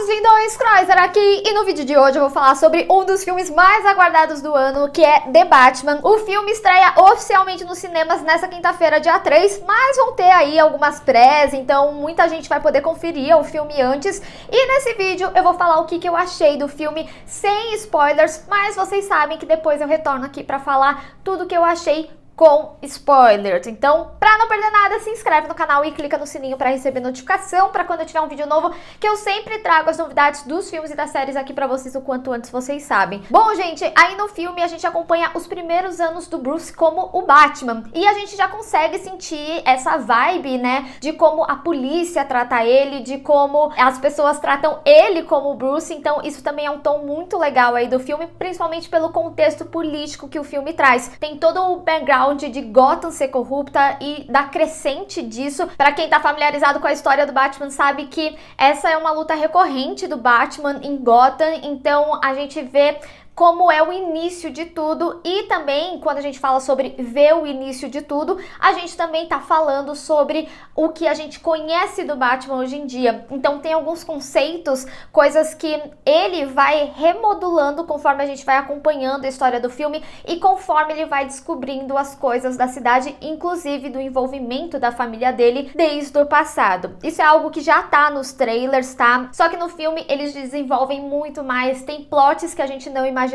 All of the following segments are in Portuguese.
meus lindões, Kreuzer aqui, e no vídeo de hoje eu vou falar sobre um dos filmes mais aguardados do ano, que é The Batman. O filme estreia oficialmente nos cinemas nessa quinta-feira, dia 3, mas vão ter aí algumas prés, então muita gente vai poder conferir o filme antes. E nesse vídeo eu vou falar o que eu achei do filme sem spoilers, mas vocês sabem que depois eu retorno aqui pra falar tudo que eu achei com spoilers. Então, pra não perder nada, se inscreve no canal e clica no sininho pra receber notificação pra quando eu tiver um vídeo novo, que eu sempre trago as novidades dos filmes e das séries aqui pra vocês o quanto antes vocês sabem. Bom, gente, aí no filme a gente acompanha os primeiros anos do Bruce como o Batman, e a gente já consegue sentir essa vibe, né, de como a polícia trata ele, de como as pessoas tratam ele como o Bruce. Então isso também é um tom muito legal aí do filme, principalmente pelo contexto político que o filme traz. Tem todo o background de Gotham ser corrupta e da crescente disso. Pra quem tá familiarizado com a história do Batman sabe que essa é uma luta recorrente do Batman em Gotham, então a gente vê como é o início de tudo. E também, quando a gente fala sobre ver o início de tudo, a gente também tá falando sobre o que a gente conhece do Batman hoje em dia. Então tem alguns conceitos, coisas que ele vai remodulando conforme a gente vai acompanhando a história do filme e conforme ele vai descobrindo as coisas da cidade, inclusive do envolvimento da família dele desde o passado. Isso é algo que já tá nos trailers, tá? Só que no filme eles desenvolvem muito mais, tem plots que a gente não imaginava.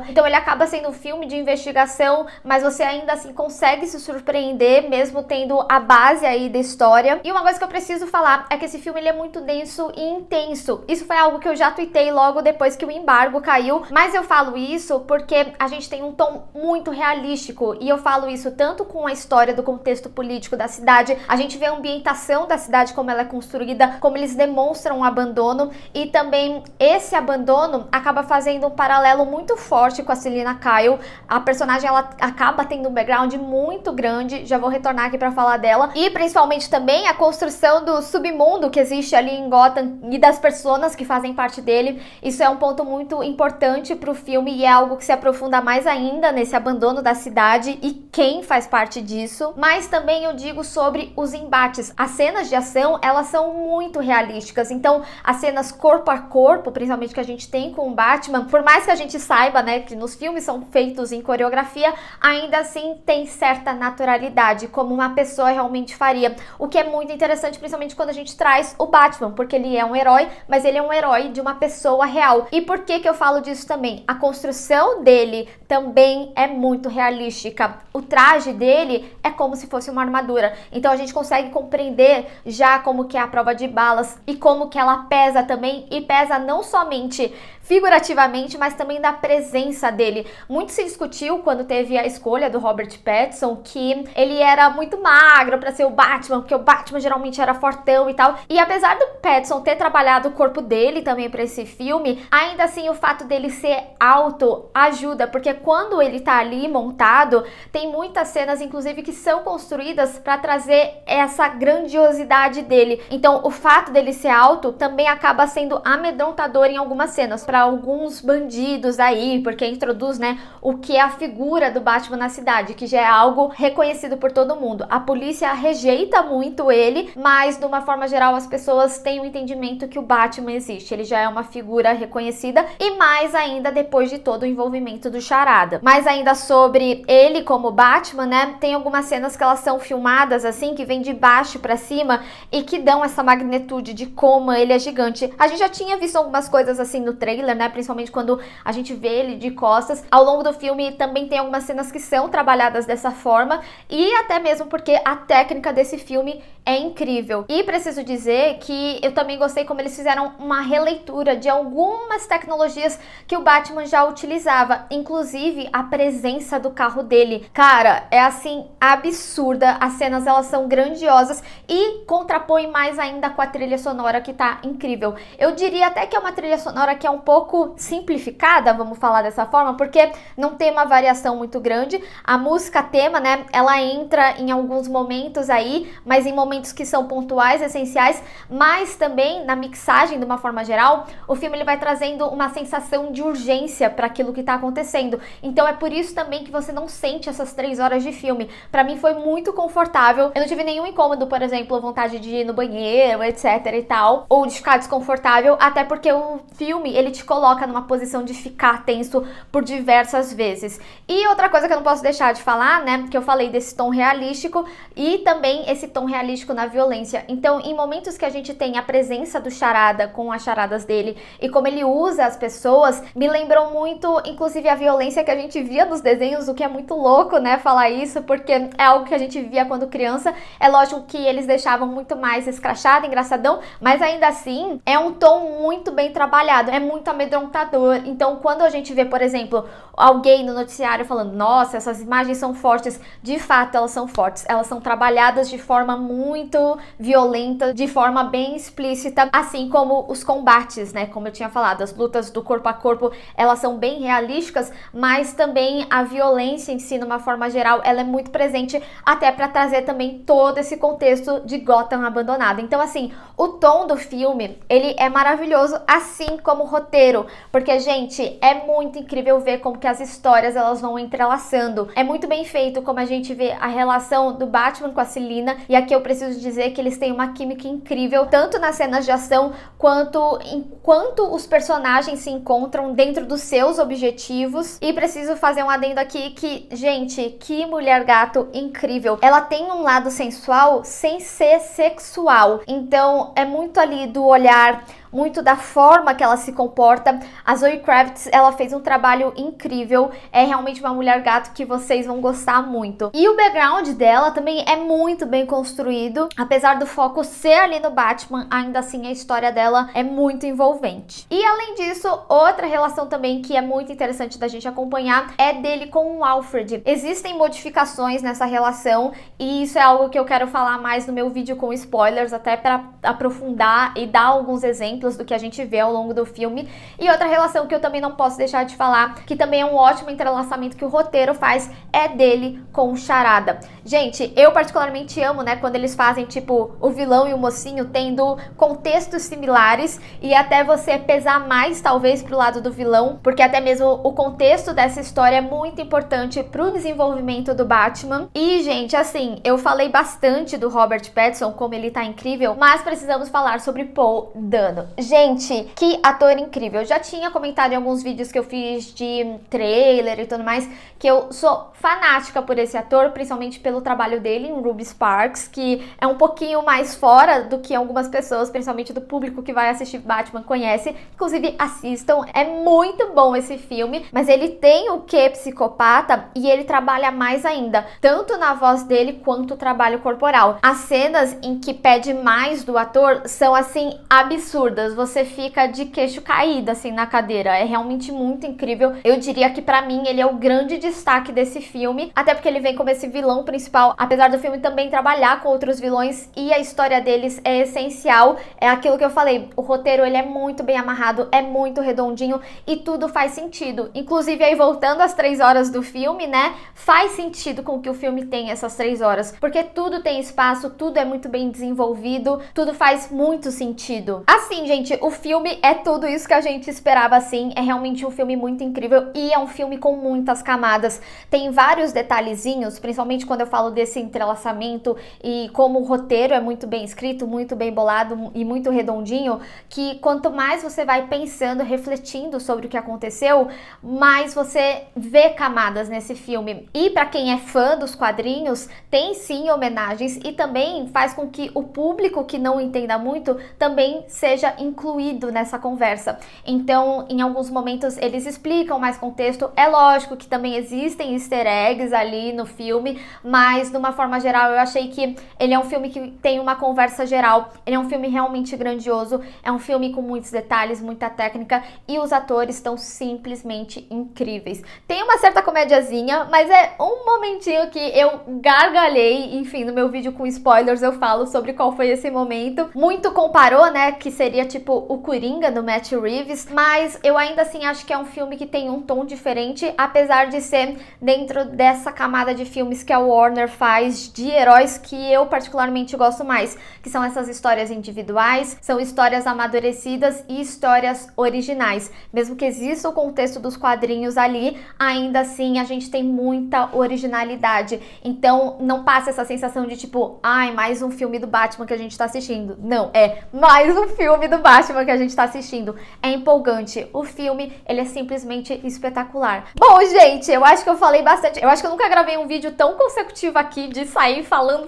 Então ele acaba sendo um filme de investigação, mas você ainda assim consegue se surpreender, mesmo tendo a base aí da história. E uma coisa que eu preciso falar é que esse filme ele é muito denso e intenso. Isso foi algo que eu já tuitei logo depois que o embargo caiu, mas eu falo isso porque a gente tem um tom muito realístico, e eu falo isso tanto com a história do contexto político da cidade, a gente vê a ambientação da cidade, como ela é construída, como eles demonstram o abandono, e também esse abandono acaba fazendo um paralelo muito forte com a Selina Kyle. A personagem ela acaba tendo um background muito grande, já vou retornar aqui pra falar dela, e principalmente também a construção do submundo que existe ali em Gotham e das personas que fazem parte dele. Isso é um ponto muito importante pro filme e é algo que se aprofunda mais ainda nesse abandono da cidade e quem faz parte disso. Mas também eu digo sobre os embates. As cenas de ação, elas são muito realísticas, então as cenas corpo a corpo, principalmente que a gente tem com o Batman, por mais que a gente saiba, né, que nos filmes são feitos em coreografia, ainda assim tem certa naturalidade, como uma pessoa realmente faria. O que é muito interessante, principalmente quando a gente traz o Batman, porque ele é um herói, mas ele é um herói de uma pessoa real. E por que eu falo disso também? A construção dele também é muito realística. O traje dele é como se fosse uma armadura. Então a gente consegue compreender já como que é a prova de balas e como que ela pesa também, e pesa não somente figurativamente, mas também da presença dele. Muito se discutiu quando teve a escolha do Robert Pattinson, que ele era muito magro para ser o Batman, porque o Batman geralmente era fortão e tal. E apesar do Pattinson ter trabalhado o corpo dele também para esse filme, ainda assim o fato dele ser alto ajuda, porque quando ele tá ali montado, tem muitas cenas inclusive que são construídas para trazer essa grandiosidade dele. Então o fato dele ser alto também acaba sendo amedrontador em algumas cenas, para alguns bandidos aí, porque introduz, né, o que é a figura do Batman na cidade, que já é algo reconhecido por todo mundo. A polícia rejeita muito ele, mas de uma forma geral as pessoas têm o entendimento que o Batman existe, ele já é uma figura reconhecida, e mais ainda depois de todo o envolvimento do Charada. Mas ainda sobre ele como Batman, né, tem algumas cenas que elas são filmadas assim, que vem de baixo para cima e que dão essa magnitude de como ele é gigante. A gente já tinha visto algumas coisas assim no trailer, né, principalmente quando a gente vê ele de costas. Ao longo do filme também tem algumas cenas que são trabalhadas dessa forma, e até mesmo porque a técnica desse filme é incrível. E preciso dizer que eu também gostei como eles fizeram uma releitura de algumas tecnologias que o Batman já utilizava, inclusive a presença do carro dele. Cara, é assim, absurda. As cenas elas são grandiosas e contrapõe mais ainda com a trilha sonora, que tá incrível. Eu diria até que é uma trilha sonora que é um pouco simplificada, vamos vamos falar dessa forma, porque não tem uma variação muito grande. A música tema, né, ela entra em alguns momentos aí, mas em momentos que são pontuais, essenciais, mas também na mixagem, de uma forma geral, o filme ele vai trazendo uma sensação de urgência para aquilo que tá acontecendo. Então é por isso também que você não sente essas 3 horas de filme. Pra mim foi muito confortável, eu não tive nenhum incômodo, por exemplo, vontade de ir no banheiro, etc e tal, ou de ficar desconfortável, até porque o filme, ele te coloca numa posição de ficar tenso por diversas vezes. E outra coisa que eu não posso deixar de falar, né, que eu falei desse tom realístico e também esse tom realístico na violência. Então, em momentos que a gente tem a presença do Charada com as charadas dele e como ele usa as pessoas, me lembrou muito, inclusive, a violência que a gente via nos desenhos, o que é muito louco, né, falar isso, porque é algo que a gente via quando criança. É lógico que eles deixavam muito mais escrachado, engraçadão, mas ainda assim é um tom muito bem trabalhado, é muito amedrontador. Então, quando a gente vê, por exemplo, alguém no noticiário falando, nossa, essas imagens são fortes, de fato elas são fortes, elas são trabalhadas de forma muito violenta, de forma bem explícita, assim como os combates, né, como eu tinha falado, as lutas do corpo a corpo, elas são bem realísticas, mas também a violência em si, numa forma geral, ela é muito presente, até para trazer também todo esse contexto de Gotham abandonada. Então, assim, o tom do filme, ele é maravilhoso, assim como o roteiro, porque, gente, é muito incrível ver como que as histórias, elas vão entrelaçando. É muito bem feito como a gente vê a relação do Batman com a Selina, e aqui eu preciso dizer que eles têm uma química incrível, tanto nas cenas de ação, quanto enquanto os personagens se encontram dentro dos seus objetivos. E preciso fazer um adendo aqui que, gente, que mulher gato incrível. Ela tem um lado sensual sem ser sexual. Então, é muito ali do olhar, muito da forma que ela se comporta. A Zoe Kravitz, ela fez um trabalho incrível, é realmente uma mulher gato que vocês vão gostar muito. E o background dela também é muito bem construído, apesar do foco ser ali no Batman, ainda assim a história dela é muito envolvente. E além disso, outra relação também que é muito interessante da gente acompanhar é dele com o Alfred. Existem modificações nessa relação e isso é algo que eu quero falar mais no meu vídeo com spoilers, até para aprofundar e dar alguns exemplos do que a gente vê ao longo do filme. E outra relação que eu também não posso deixar de falar, que também é um ótimo entrelaçamento que o roteiro faz, é dele com o Charada. Gente, eu particularmente amo, né, quando eles fazem, tipo, o vilão e o mocinho tendo contextos similares e até você pesar mais, talvez, pro lado do vilão, porque até mesmo o contexto dessa história é muito importante pro desenvolvimento do Batman. E, gente, assim, eu falei bastante do Robert Pattinson, como ele tá incrível, mas precisamos falar sobre Paul Dano. Gente, que ator incrível. Eu já tinha comentado em alguns vídeos que eu fiz de trailer e tudo mais, que eu sou fanática por esse ator, principalmente pelo trabalho dele em Ruby Sparks, que é um pouquinho mais fora do que algumas pessoas, principalmente do público que vai assistir Batman, conhece. Inclusive, assistam. É muito bom esse filme, mas ele tem o quê psicopata e ele trabalha mais ainda, tanto na voz dele quanto o trabalho corporal. As cenas em que pede mais do ator são, assim, absurdas. Você fica de queixo caído, assim, na cadeira. É realmente muito incrível. Eu diria que, pra mim, ele é o grande destaque desse filme, até porque ele vem como esse vilão principal, apesar do filme também trabalhar com outros vilões e a história deles é essencial. É aquilo que eu falei, o roteiro, ele é muito bem amarrado, é muito redondinho e tudo faz sentido. Inclusive, aí voltando às 3 horas do filme, né, faz sentido com que o filme tem essas 3 horas, porque tudo tem espaço, tudo é muito bem desenvolvido, tudo faz muito sentido. Assim, gente, o filme é tudo isso que a gente esperava, assim, é realmente um filme muito incrível e é um filme com muitas camadas. Tem vários detalhezinhos, principalmente quando eu falo desse entrelaçamento e como o roteiro é muito bem escrito, muito bem bolado e muito redondinho, que quanto mais você vai pensando, refletindo sobre o que aconteceu, mais você vê camadas nesse filme. E para quem é fã dos quadrinhos, tem sim homenagens e também faz com que o público que não entenda muito também seja incluído nessa conversa. Então, em alguns momentos eles explicam mais contexto. É lógico que também existem easter eggs ali no filme, mas de uma forma geral eu achei que ele é um filme que tem uma conversa geral. Ele é um filme realmente grandioso, é um filme com muitos detalhes, muita técnica e os atores estão simplesmente incríveis. Tem uma certa comédiazinha, mas é um momentinho que eu gargalhei. Enfim, no meu vídeo com spoilers eu falo sobre qual foi esse momento. Muito comparou, né, que seria tipo o Coringa do Matt Reeves, mas eu ainda assim acho que é um filme que tem um tom diferente, apesar de ser dentro dessa camada de filmes que a Warner faz de heróis que eu particularmente gosto mais, que são essas histórias individuais, são histórias amadurecidas e histórias originais. Mesmo que exista o contexto dos quadrinhos ali, ainda assim a gente tem muita originalidade. Então não passa essa sensação de tipo, ai, mais um filme do Batman que a gente tá assistindo. Não, é mais um filme do Batman que a gente tá assistindo. É empolgante. O filme, ele é simplesmente espetacular. Bom, gente, eu acho que eu falei bastante. Eu acho que eu nunca gravei um vídeo tão consecutivo aqui de sair falando,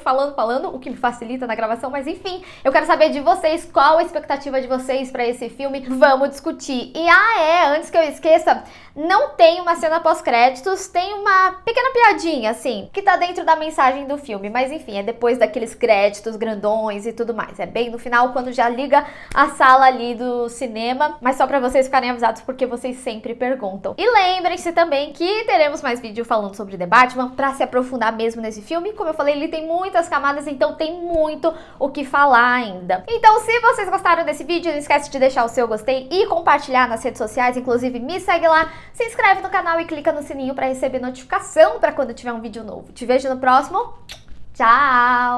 o que me facilita na gravação, mas enfim, eu quero saber de vocês, qual a expectativa de vocês pra esse filme. Vamos discutir. E antes que eu esqueça, não tem uma cena pós-créditos, tem uma pequena piadinha, assim, que tá dentro da mensagem do filme, mas enfim, é depois daqueles créditos grandões e tudo mais. É bem no final, quando já liga a sala ali do cinema, mas só pra vocês ficarem avisados, porque vocês sempre perguntam. E lembrem-se também que teremos mais vídeo falando sobre The Batman, pra se aprofundar mesmo nesse filme. Como eu falei, ele tem muitas camadas, então tem muito o que falar ainda. Então, se vocês gostaram desse vídeo, não esquece de deixar o seu gostei e compartilhar nas redes sociais, inclusive me segue lá, se inscreve no canal e clica no sininho pra receber notificação pra quando tiver um vídeo novo. Te vejo no próximo. Tchau!